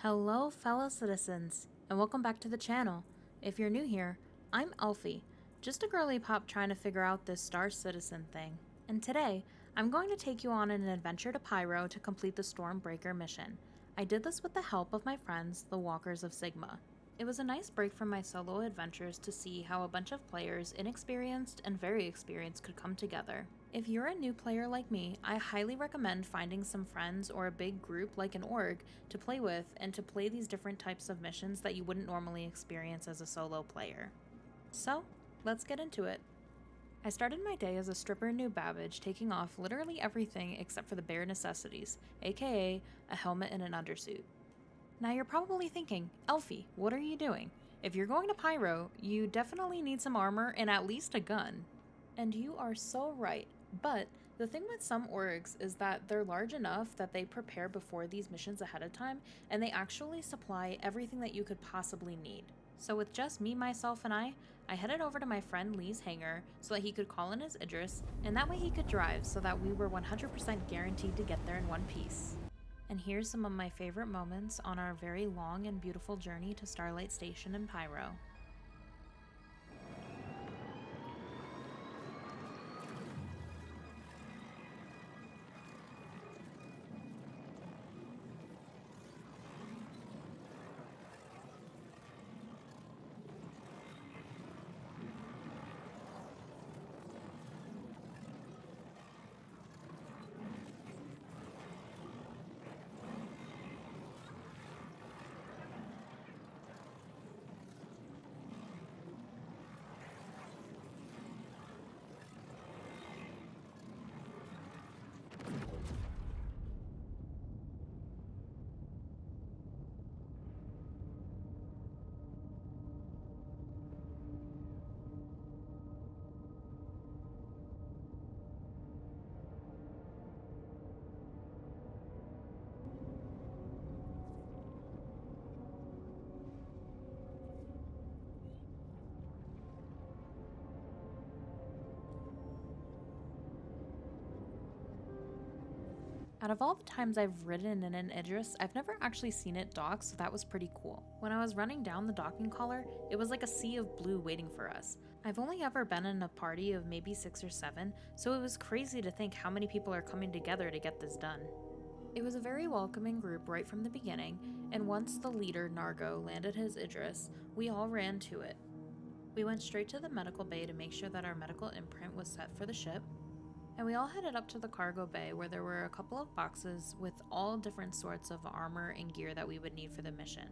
Hello fellow citizens, and welcome back to the channel. If you're new here, I'm Elfie, just a girly pop trying to figure out this Star Citzen thing. And today, I'm going to take you on an adventure to Pyro to complete the Stormbreaker mission. I did this with the help of my friends, the Walkers of Sigma. It was a nice break from my solo adventures to see how a bunch of players, inexperienced and very experienced, could come together. If you're a new player like me, I highly recommend finding some friends or a big group like an org to play with and to play these different types of missions that you wouldn't normally experience as a solo player. So, let's get into it. I started my day as a stripper in New Babbage, taking off literally everything except for the bare necessities, aka a helmet and an undersuit. Now you're probably thinking, Elfie, what are you doing? If you're going to Pyro, you definitely need some armor and at least a gun. And you are so right, but the thing with some orgs is that they're large enough that they prepare before these missions ahead of time, and they actually supply everything that you could possibly need. So with just me, myself, and I headed over to my friend Lee's hangar so that he could call in his Idris, and that way he could drive so that we were 100% guaranteed to get there in one piece. And here's some of my favorite moments on our very long and beautiful journey to Starlight Station in Pyro. Out of all the times I've ridden in an Idris, I've never actually seen it dock, so that was pretty cool. When I was running down the docking collar, it was like a sea of blue waiting for us. I've only ever been in a party of maybe 6 or 7, so it was crazy to think how many people are coming together to get this done. It was a very welcoming group right from the beginning, and once the leader, Nargo, landed his Idris, we all ran to it. We went straight to the medical bay to make sure that our medical imprint was set for the ship, and we all headed up to the cargo bay where there were a couple of boxes with all different sorts of armor and gear that we would need for the mission.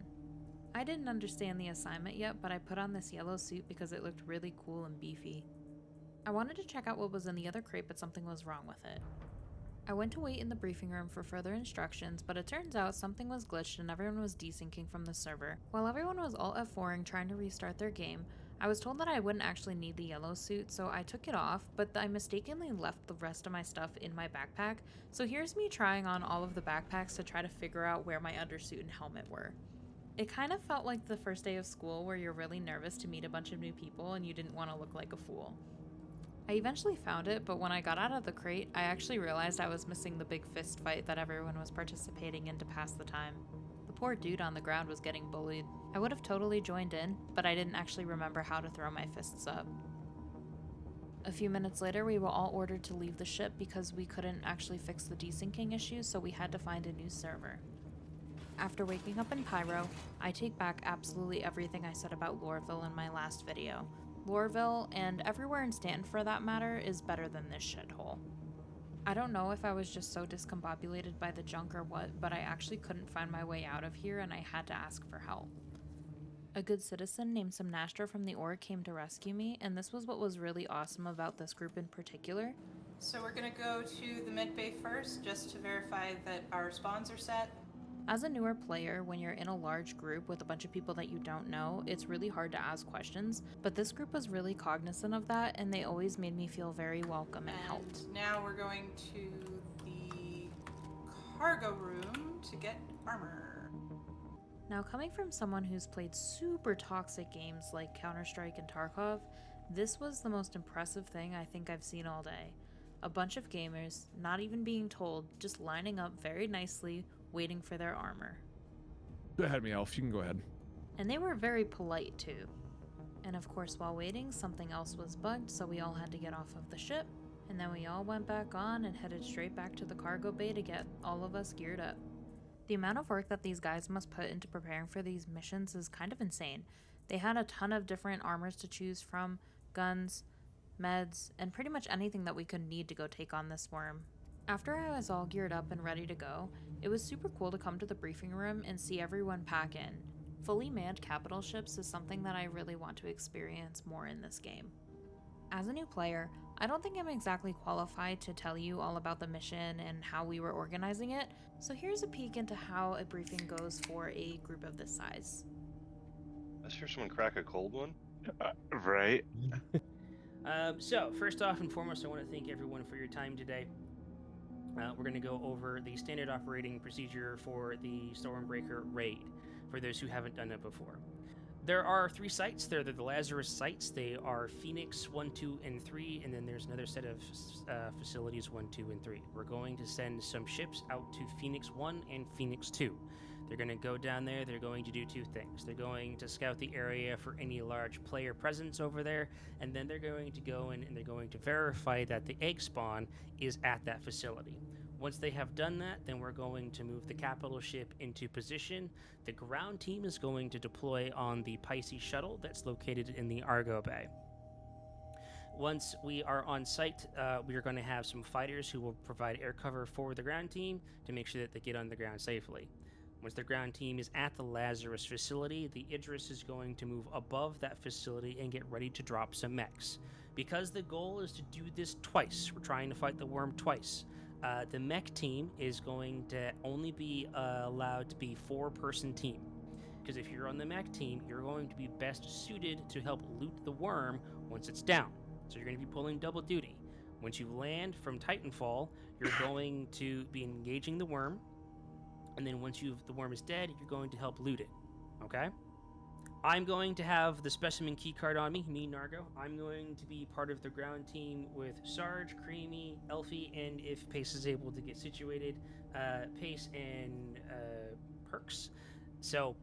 I didn't understand the assignment yet, but I put on this yellow suit because it looked really cool and beefy. I wanted to check out what was in the other crate, but something was wrong with it. I went to wait in the briefing room for further instructions, but it turns out something was glitched and everyone was desyncing from the server. While everyone was alt F4ing trying to restart their game, I was told that I wouldn't actually need the yellow suit, so I took it off, but I mistakenly left the rest of my stuff in my backpack, so here's me trying on all of the backpacks to try to figure out where my undersuit and helmet were. It kind of felt like the first day of school where you're really nervous to meet a bunch of new people and you didn't want to look like a fool. I eventually found it, but when I got out of the crate, I actually realized I was missing the big fist fight that everyone was participating in to pass the time. The poor dude on the ground was getting bullied. I would have totally joined in, but I didn't actually remember how to throw my fists up. A few minutes later, we were all ordered to leave the ship because we couldn't actually fix the desyncing issue, so we had to find a new server. After waking up in Pyro, I take back absolutely everything I said about Lorville in my last video. Lorville, and everywhere in Stanton for that matter, is better than this shithole. I don't know if I was just so discombobulated by the junk or what, but I actually couldn't find my way out of here and I had to ask for help. A good citizen named Samnastra from the org came to rescue me, and this was what was really awesome about this group in particular. So we're gonna go to the med bay first, just to verify that our spawns are set. As a newer player, when you're in a large group with a bunch of people that you don't know, it's really hard to ask questions, but this group was really cognizant of that, and they always made me feel very welcome and helped. And now we're going to the cargo room to get armor. Now, coming from someone who's played super toxic games like Counter-Strike and Tarkov, this was the most impressive thing I think I've seen all day. A bunch of gamers, not even being told, just lining up very nicely, waiting for their armor. Go ahead, me elf. You can go ahead. And they were very polite too. And of course, while waiting, something else was bugged, so we all had to get off of the ship. And then we all went back on and headed straight back to the cargo bay to get all of us geared up. The amount of work that these guys must put into preparing for these missions is kind of insane. They had a ton of different armors to choose from, guns, meds, and pretty much anything that we could need to go take on this worm. After I was all geared up and ready to go, it was super cool to come to the briefing room and see everyone pack in. Fully manned capital ships is something that I really want to experience more in this game. As a new player, I don't think I'm exactly qualified to tell you all about the mission and how we were organizing it, so here's a peek into how a briefing goes for a group of this size. Let's hear someone crack a cold one. Right. So, first off and foremost, I want to thank everyone for your time today. We're going to go over the standard operating procedure for the Stormbreaker raid, for those who haven't done it before. There are 3 sites. They're the Lazarus sites. They are Phoenix 1, 2, and 3, and then there's another set of facilities 1, 2, and 3. We're going to send some ships out to Phoenix 1 and Phoenix 2. They're going to go down there. They're going to do 2 things. They're going to scout the area for any large player presence over there, and then they're going to go in and they're going to verify that the egg spawn is at that facility. Once they have done that, then we're going to move the capital ship into position. The ground team is going to deploy on the Pisces shuttle that's located in the Argo Bay. Once we are on site, we are going to have some fighters who will provide air cover for the ground team to make sure that they get on the ground safely. Once the ground team is at the Lazarus facility, the Idris is going to move above that facility and get ready to drop some mechs. Because the goal is to do this twice, we're trying to fight the worm twice. The mech team is going to only be allowed to be 4-person team. Because if you're on the mech team, you're going to be best suited to help loot the worm once it's down. So you're going to be pulling double duty. Once you land from Titanfall, you're going to be engaging the worm. And then once the worm is dead, you're going to help loot it. Okay? I'm going to have the specimen key card on me, Nargo. I'm going to be part of the ground team with Sarge, Creamy, Elfie, and if Pace is able to get situated, Pace and Perks. So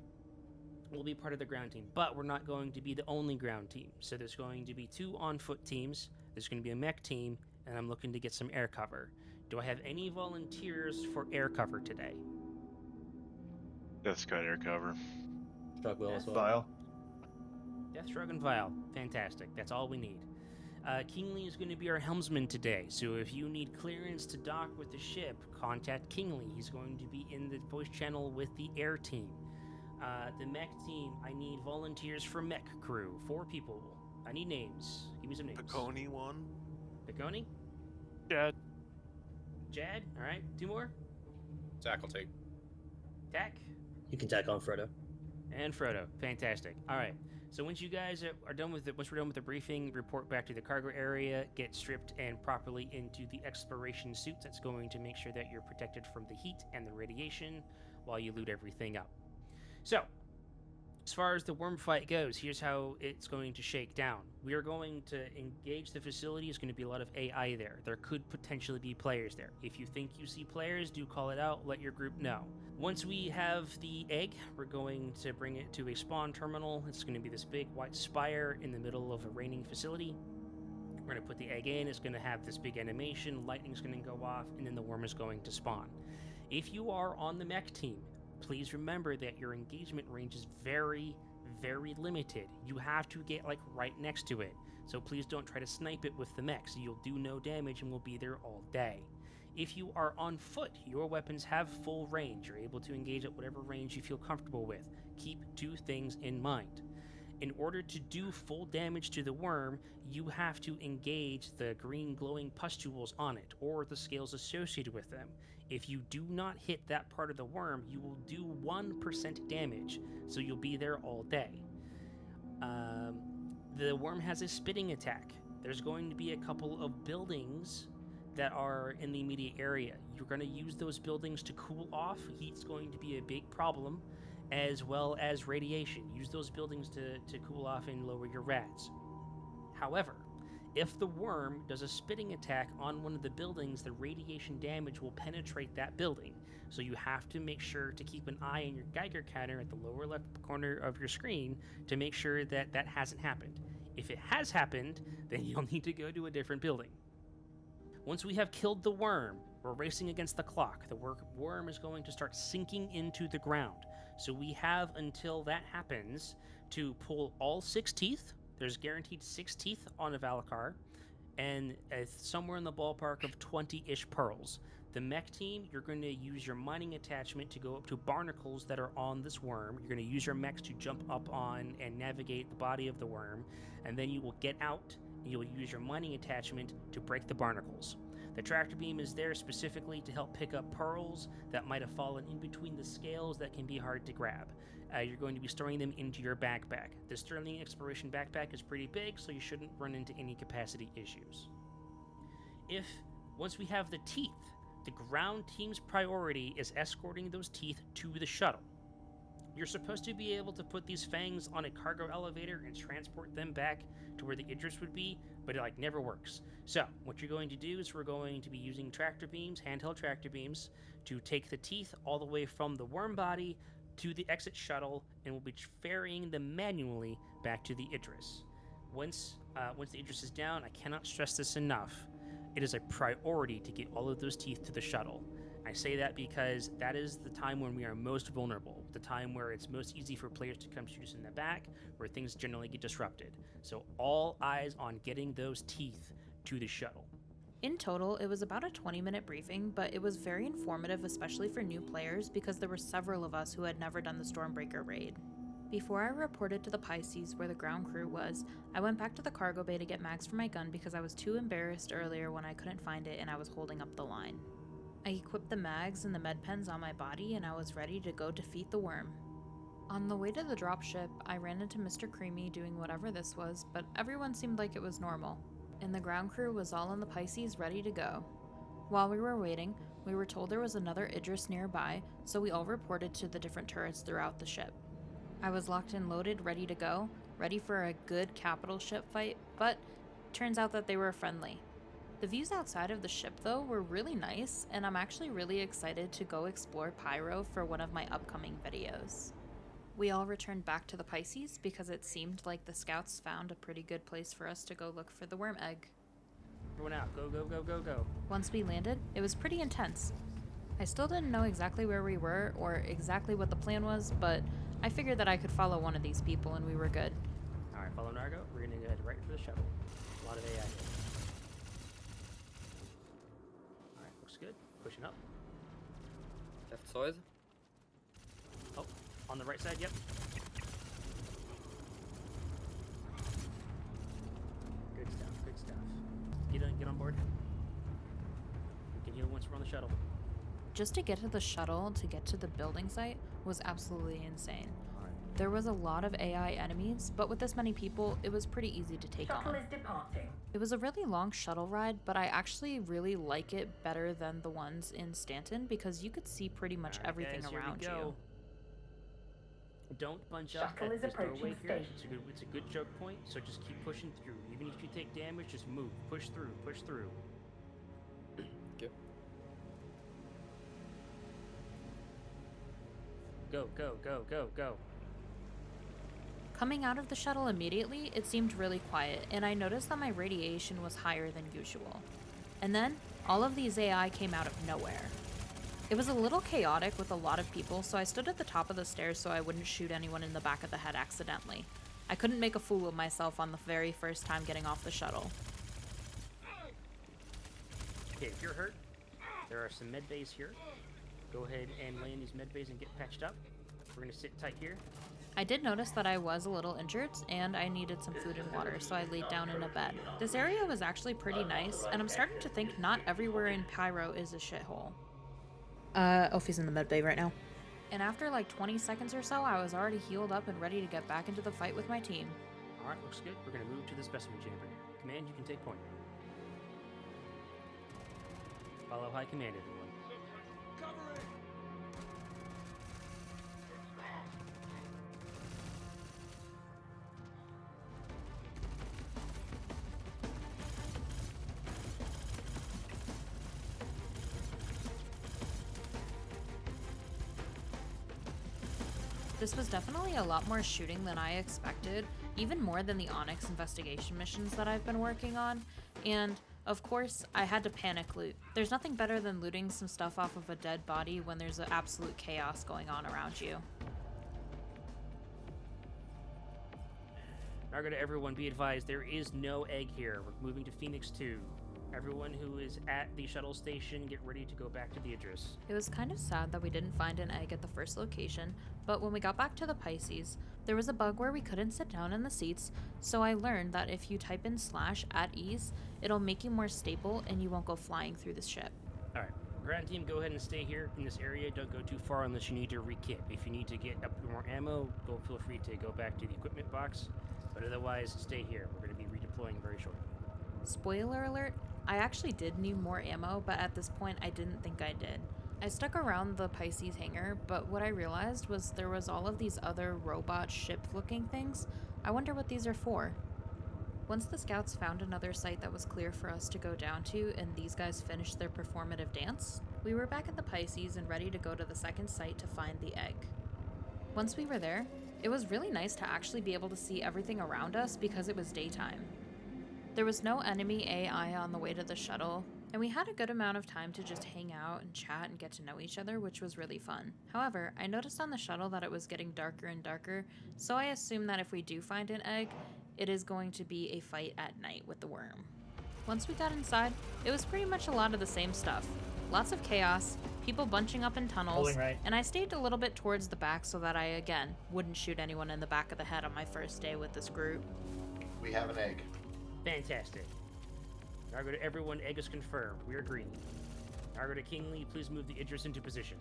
we'll be part of the ground team, but we're not going to be the only ground team. So there's going to be 2 on-foot teams, there's going to be a mech team, and I'm looking to get some air cover. Do I have any volunteers for air cover today? That's got air cover. Struck well as well. Vile. Deathstroke and Vile. Fantastic. That's all we need. Kingly is going to be our helmsman today, so if you need clearance to dock with the ship, contact Kingly. He's going to be in the voice channel with the air team. The mech team, I need volunteers for mech crew. 4 people. I need names. Give me some names. Piconi one. Piconi? Jad. Jad? Alright. 2 more? Zach will take. Tack? You can tack on Frodo. And Frodo. Fantastic. All right. So once you guys are done with it, once we're done with the briefing, report back to the cargo area, get stripped and properly into the exploration suits. That's going to make sure that you're protected from the heat and the radiation while you loot everything up. So, as far as the worm fight goes, here's how it's going to shake down. We are going to engage the facility. There's going to be a lot of AI there. There could potentially be players there. If you think you see players, do call it out. Let your group know. Once we have the egg, we're going to bring it to a spawn terminal. It's going to be this big white spire in the middle of a raining facility. We're going to put the egg in. It's going to have this big animation. Lightning's going to go off, and then the worm is going to spawn. If you are on the mech team, please remember that your engagement range is very, very limited. You have to get like right next to it. So please don't try to snipe it with the mechs. You'll do no damage and will be there all day. If you are on foot, your weapons have full range. You're able to engage at whatever range you feel comfortable with. Keep 2 things in mind. In order to do full damage to the worm, you have to engage the green glowing pustules on it, or the scales associated with them. If you do not hit that part of the worm, you will do 1% damage, so you'll be there all day. The worm has a spitting attack. There's going to be a couple of buildings that are in the immediate area. You're going to use those buildings to cool off. Heat's going to be a big problem, as well as radiation. Use those buildings to cool off and lower your rads. However, If the worm does a spitting attack on one of the buildings, the radiation damage will penetrate that building. So you have to make sure to keep an eye on your Geiger counter at the lower left corner of your screen to make sure that that hasn't happened. If it has happened, then you'll need to go to a different building. Once we have killed the worm, we're racing against the clock. The worm is going to start sinking into the ground. So we have until that happens to pull all 6 teeth. There's guaranteed 6 teeth on a Valacar, and somewhere in the ballpark of 20-ish pearls. The mech team, you're going to use your mining attachment to go up to barnacles that are on this worm. You're going to use your mechs to jump up on and navigate the body of the worm, and then you will get out, and you'll use your mining attachment to break the barnacles. The tractor beam is there specifically to help pick up pearls that might have fallen in between the scales that can be hard to grab. You're going to be storing them into your backpack. The Sterling Exploration backpack is pretty big, so you shouldn't run into any capacity issues. Once we have the teeth, the ground team's priority is escorting those teeth to the shuttle. You're supposed to be able to put these fangs on a cargo elevator and transport them back to where the Idris would be, but it never works. So what you're going to do is we're going to be using tractor beams, handheld tractor beams, to take the teeth all the way from the worm body to the exit shuttle, and we'll be ferrying them manually back to the Idris. Once the Idris is down, I cannot stress this enough. It is a priority to get all of those teeth to the shuttle. I say that because that is the time when we are most vulnerable, the time where it's most easy for players to come shoot us in the back, where things generally get disrupted. So all eyes on getting those teeth to the shuttle. In total, it was about a 20-minute briefing, but it was very informative, especially for new players, because there were several of us who had never done the Stormbreaker raid. Before I reported to the Pisces where the ground crew was, I went back to the cargo bay to get mags for my gun because I was too embarrassed earlier when I couldn't find it and I was holding up the line. I equipped the mags and the med pens on my body and I was ready to go defeat the worm. On the way to the dropship, I ran into Mr. Creamy doing whatever this was, but everyone seemed like it was normal, and the ground crew was all in the Pisces ready to go. While we were waiting, we were told there was another Idris nearby, so we all reported to the different turrets throughout the ship. I was locked and loaded, ready to go, ready for a good capital ship fight, but turns out that they were friendly. The views outside of the ship, though, were really nice, and I'm actually really excited to go explore Pyro for one of my upcoming videos. We all returned back to the Pisces because it seemed like the scouts found a pretty good place for us to go look for the worm egg. Everyone out, go, go, go, go, go. Once we landed, it was pretty intense. I still didn't know exactly where we were or exactly what the plan was, but I figured that I could follow one of these people and we were good. Alright, follow Nargo. We're gonna go head right for the shuttle. A lot of AI here. Alright, looks good. Pushing up. Left side. Oh, on the right side, yep. Good stuff, good stuff. Get on board. We can heal once we're on the shuttle. Just to get to the shuttle to get to the building site was absolutely insane. There was a lot of AI enemies, but with this many people, it was pretty easy to take on. Shuttle is departing. It was a really long shuttle ride, but I actually really like it better than the ones in Stanton because you could see pretty much everything guys, around here we you. go. Don't bunch up Shuttle at is this doorway approaching here. station. It's a good choke point, so just keep pushing through. Even if you take damage, just move. Push through, push through. Okay. Go, go, go, go, go. Coming out of the shuttle immediately, it seemed really quiet, and I noticed that my radiation was higher than usual. And then, all of these AI came out of nowhere. It was a little chaotic with a lot of people, so I stood at the top of the stairs so I wouldn't shoot anyone in the back of the head accidentally. I couldn't make a fool of myself on the very first time getting off the shuttle. Okay, if you're hurt, there are some med bays here. Go ahead and lay in these med bays and get patched up. We're gonna sit tight here. I did notice that I was a little injured, and I needed some food and water, so I laid down in a bed. This area was actually pretty nice, and I'm starting to think not everywhere in Pyro is a shithole. Ophi's in the med bay right now. And after like 20 seconds or so, I was already healed up and ready to get back into the fight with my team. Alright, looks good. We're gonna move to the specimen chamber. Command, you can take point. Follow high command, everyone. This was definitely a lot more shooting than I expected, even more than the Onyx investigation missions that I've been working on, and of course, I had to panic loot. There's nothing better than looting some stuff off of a dead body when there's an absolute chaos going on around you. Now, to everyone, be advised, there is no egg here. We're moving to Phoenix 2. Everyone who is at the shuttle station, get ready to go back to the Idris. It was kind of sad that we didn't find an egg at the first location, but when we got back to the Pisces, there was a bug where we couldn't sit down in the seats, so I learned that if you type in /@ease, it'll make you more stable and you won't go flying through the ship. Alright, ground team, go ahead and stay here in this area. Don't go too far unless you need to re-kit. If you need to get up more ammo, feel free to go back to the equipment box, but otherwise, stay here. We're going to be redeploying very shortly. Spoiler alert, I actually did need more ammo, but at this point I didn't think I did. I stuck around the Pisces hangar, but what I realized was there was all of these other robot ship-looking things. I wonder what these are for. Once the scouts found another site that was clear for us to go down to and these guys finished their performative dance, we were back at the Pisces and ready to go to the second site to find the egg. Once we were there, it was really nice to actually be able to see everything around us because it was daytime. There was no enemy AI on the way to the shuttle, and we had a good amount of time to just hang out and chat and get to know each other, which was really fun. However, I noticed on the shuttle that it was getting darker and darker, so I assume that if we do find an egg, it is going to be a fight at night with the worm. Once we got inside, it was pretty much a lot of the same stuff. Lots of chaos, people bunching up in tunnels, Holding right. and I stayed a little bit towards the back so that I, again, wouldn't shoot anyone in the back of the head on my first day with this group. We have an egg. Fantastic. Now go to everyone, egg is confirmed. We are green. Now go to Kingly, please move the Idris into position.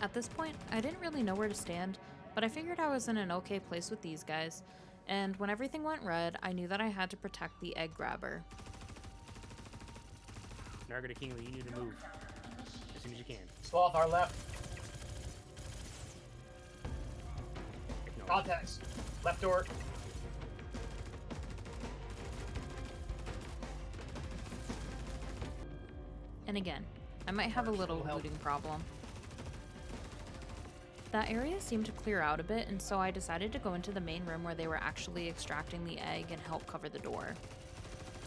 At this point, I didn't really know where to stand, but I figured I was in an okay place with these guys, and when everything went red, I knew that I had to protect the egg grabber. Now go to Kingly, you need to move as soon as you can. Sloth, our left. Ignore. Contacts. Left door. And again, I might have a little looting problem. That area seemed to clear out a bit, and so I decided to go into the main room where they were actually extracting the egg and help cover the door.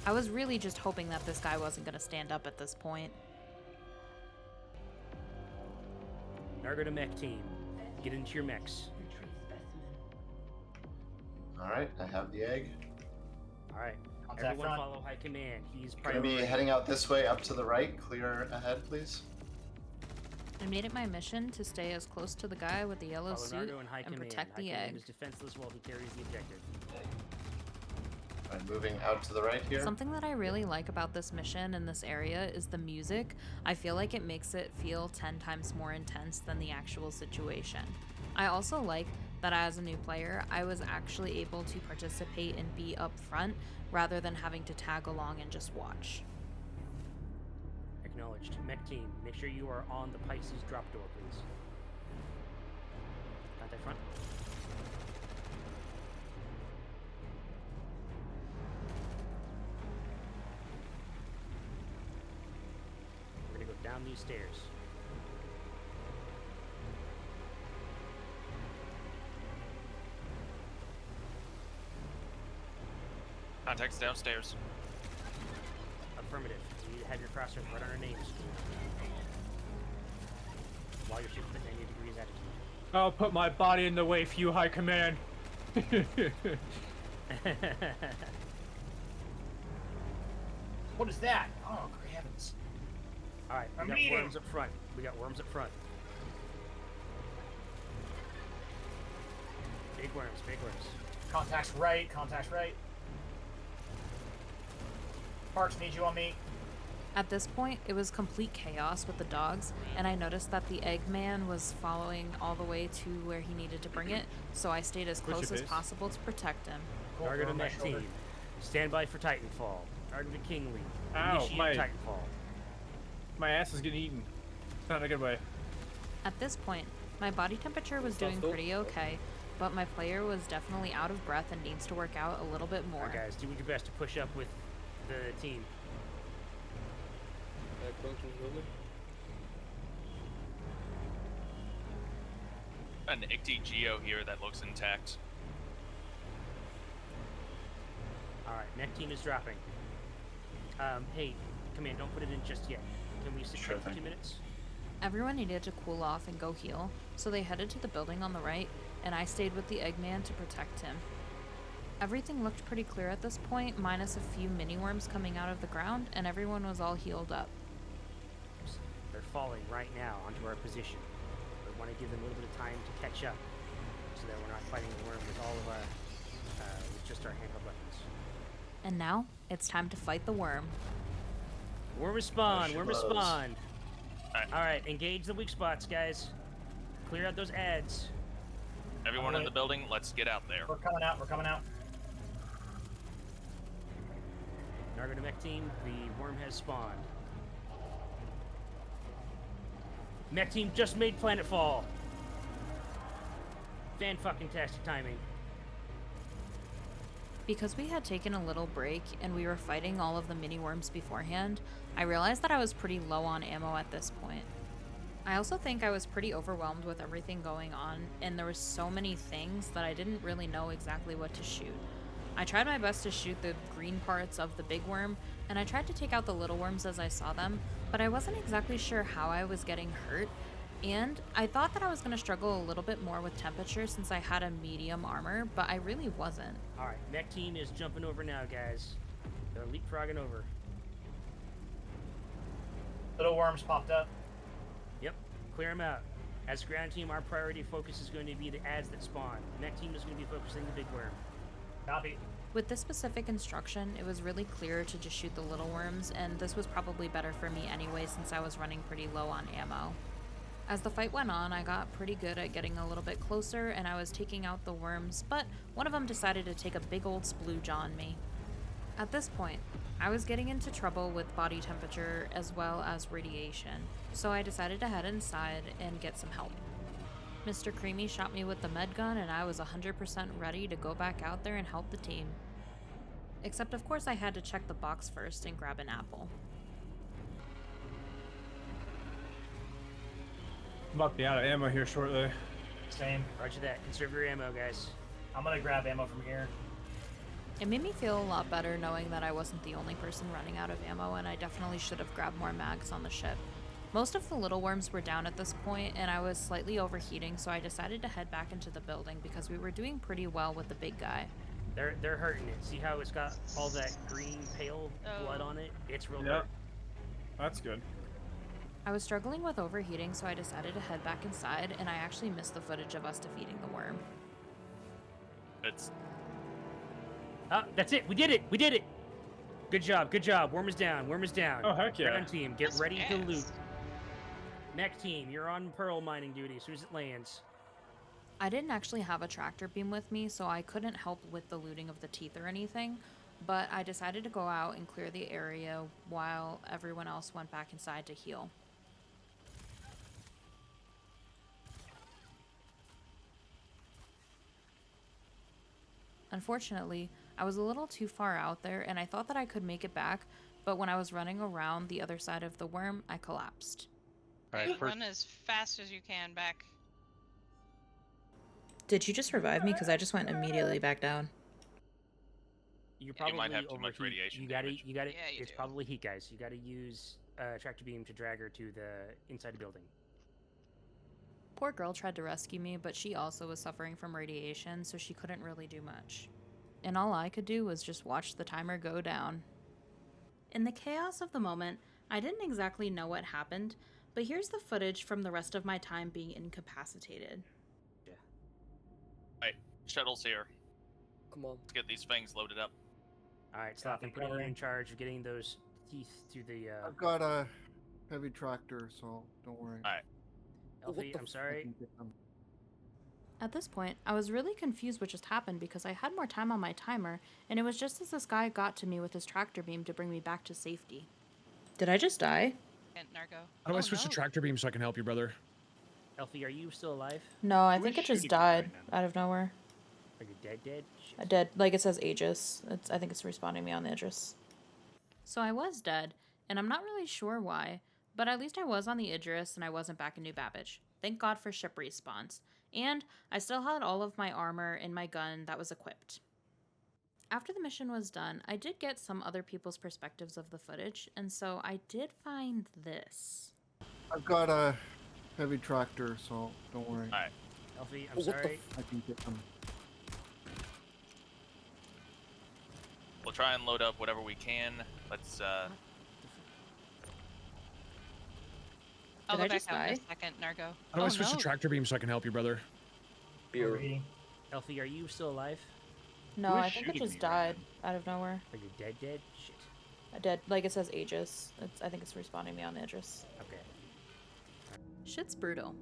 I was really just hoping that this guy wasn't going to stand up at this point. Now go to mech team. Get into your mechs. Alright, I have the egg. Alright. Contact Everyone front. follow high command. He's Gonna be priority. heading out this way, up to the right. Clear ahead, please. I made it my mission to stay as close to the guy with the yellow Follow suit Nardo and high and command. protect High the command egg. is defenseless while he carries the objective. I'm moving out to the right here. Something that I really like about this mission in this area is the music. I feel like it makes it feel 10 times more intense than the actual situation. I also like that as a new player, I was actually able to participate and be up front rather than having to tag along and just watch. Acknowledged. Mech team, make sure you are on the Pisces drop door, please. Contact front. We're gonna go down these stairs. Contacts downstairs. Affirmative. You need to have your crosshairs right on our names. While you're shifting at 90 degrees attitude. I'll put my body in the way for you, High Command. What is that? Oh, great heavens. Alright, we I'm got eating. worms up front. We got worms up front. Big worms, big worms. Contacts right, contacts right. Parks, need you on me. At this point, it was complete chaos with the dogs, and I noticed that the Eggman was following all the way to where he needed to bring it, so I stayed as What's close your as base? possible to protect him. Cool, Target throw of my mech shoulder. team. Stand by for Titanfall. Target of Kingly. Ow, Initiate my- Titanfall. My ass is getting eaten. Not in a good way. At this point, my body temperature was doing Possible. pretty okay, but my player was definitely out of breath and needs to work out a little bit more. Alright guys, do your best to push up with the team. Going to the building. An Icti Geo here that looks intact. Alright, mech team is dropping. Hey, command, don't put it in just yet. Can we sit Sure for thing. 2 minutes? Everyone needed to cool off and go heal, so they headed to the building on the right, and I stayed with the Eggman to protect him. Everything looked pretty clear at this point, minus a few mini worms coming out of the ground, and everyone was all healed up. They're falling right now onto our position. We want to give them a little bit of time to catch up, so that we're not fighting the worm with all of our, with just our handheld weapons. And now, it's time to fight the worm. Worm respawn, she worm blows. respawn. Alright. Alright, engage the weak spots, guys. Clear out those ads. Everyone in Alright. the building, let's get out there. We're coming out. We're coming out. Nargo to mech team, the worm has spawned. Mech team just made planetfall. Fan-fucking-tastic timing. Because we had taken a little break and we were fighting all of the mini worms beforehand, I realized that I was pretty low on ammo at this point. I also think I was pretty overwhelmed with everything going on, and there was so many things that I didn't really know exactly what to shoot. I tried my best to shoot the green parts of the big worm, and I tried to take out the little worms as I saw them, but I wasn't exactly sure how I was getting hurt, and I thought that I was going to struggle a little bit more with temperature since I had a medium armor, but I really wasn't. Alright, mech team is jumping over now, guys. They're leapfrogging over. Little worms popped up. Yep, clear them out. As ground team, our priority focus is going to be the ads that spawn. Mech team is going to be focusing the big worm. Copy. With this specific instruction, it was really clear to just shoot the little worms, and this was probably better for me anyway since I was running pretty low on ammo. As the fight went on, I got pretty good at getting a little bit closer, and I was taking out the worms, but one of them decided to take a big old splooge on me. At this point, I was getting into trouble with body temperature as well as radiation, so I decided to head inside and get some help. Mr. Creamy shot me with the med gun, and I was 100% ready to go back out there and help the team. Except of course I had to check the box first and grab an apple. I'm about to be out of ammo here shortly. Same. Roger that. Conserve your ammo, guys. I'm gonna grab ammo from here. It made me feel a lot better knowing that I wasn't the only person running out of ammo, and I definitely should have grabbed more mags on the ship. Most of the little worms were down at this point, and I was slightly overheating, so I decided to head back into the building because we were doing pretty well with the big guy. They're hurting it. See how it's got all that green pale blood on it? It's real Yep. hurt. That's good. I was struggling with overheating, so I decided to head back inside, and I actually missed the footage of us defeating the worm. It's That's it. We did it. We did it. Good job. Good job. Worm is down. Worm is down. Oh, heck yeah. Ground team, get That's ready to fast. loot. Mech team, you're on pearl mining duty as soon as it lands. I didn't actually have a tractor beam with me, so I couldn't help with the looting of the teeth or anything, but I decided to go out and clear the area while everyone else went back inside to heal. Unfortunately, I was a little too far out there and I thought that I could make it back, but when I was running around the other side of the worm, I collapsed. Alright, Run as fast as you can back. Did you just revive me? Because I just went immediately back down. You're You probably might have too much overheat. radiation You gotta, damage. you gotta. Yeah, you it's do. probably heat, guys. You gotta use tractor beam to drag her to the inside the building. Poor girl tried to rescue me, but she also was suffering from radiation, so she couldn't really do much. And all I could do was just watch the timer go down. In the chaos of the moment, I didn't exactly know what happened, but here's the footage from the rest of my time being incapacitated. Alright, shuttle's here. Come on. Let's get these fangs loaded up. All right, Sloth, I'm putting you in charge of getting those teeth to the. I've got a heavy tractor, so don't worry. Alright. Elfie, I'm I sorry. can get them. At this point, I was really confused what just happened because I had more time on my timer, and it was just as this guy got to me with his tractor beam to bring me back to safety. Did I just die? And Nargo. How do I Oh, switch to no. tractor beam so I can help you, brother? Elfie, are you still alive? No, I Who think is it just shooting died right now? out of nowhere. Are you dead? Shit. I did. Like it says Aegis. I think it's responding me on the Idris. So I was dead, and I'm not really sure why, but at least I was on the Idris and I wasn't back in New Babbage. Thank God for ship respawns. And I still had all of my armor in my gun that was equipped. After the mission was done, I did get some other people's perspectives of the footage, and so I did find this. I've got a heavy tractor, so don't worry. Alright. Elfie, I'm What the sorry. I can get them. We'll try and load up whatever we can. Let's, I'll Did go I back just out in die? a second, Nargo. How do I switch to tractor beam so I can help you, brother? Pyro. Elfie, are you still alive? No, Who is I think it shooting just me died out of nowhere. Are you dead? Shit. I did. Like it says Aegis. I think it's respawning me on Aegis. Okay. Shit's brutal.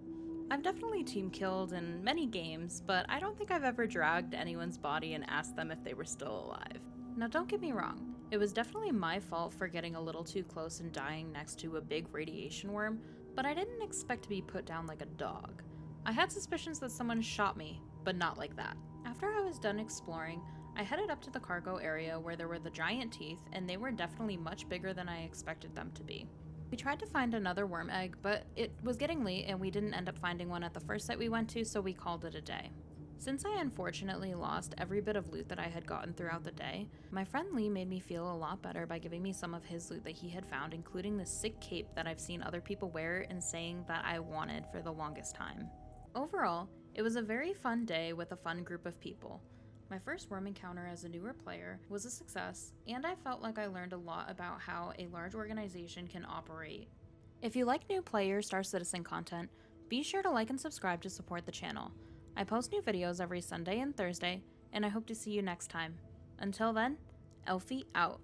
I've definitely team killed in many games, but I don't think I've ever dragged anyone's body and asked them if they were still alive. Now don't get me wrong, it was definitely my fault for getting a little too close and dying next to a big radiation worm, but I didn't expect to be put down like a dog. I had suspicions that someone shot me, but not like that. After I was done exploring, I headed up to the cargo area where there were the giant teeth, and they were definitely much bigger than I expected them to be. We tried to find another worm egg, but it was getting late and we didn't end up finding one at the first site we went to, so we called it a day. Since I unfortunately lost every bit of loot that I had gotten throughout the day, my friend Lee made me feel a lot better by giving me some of his loot that he had found, including the sick cape that I've seen other people wear and saying that I wanted for the longest time. Overall, it was a very fun day with a fun group of people. My first worm encounter as a newer player was a success, and I felt like I learned a lot about how a large organization can operate. If you like new player Star Citizen content, be sure to like and subscribe to support the channel. I post new videos every Sunday and Thursday, and I hope to see you next time. Until then, Elfie out.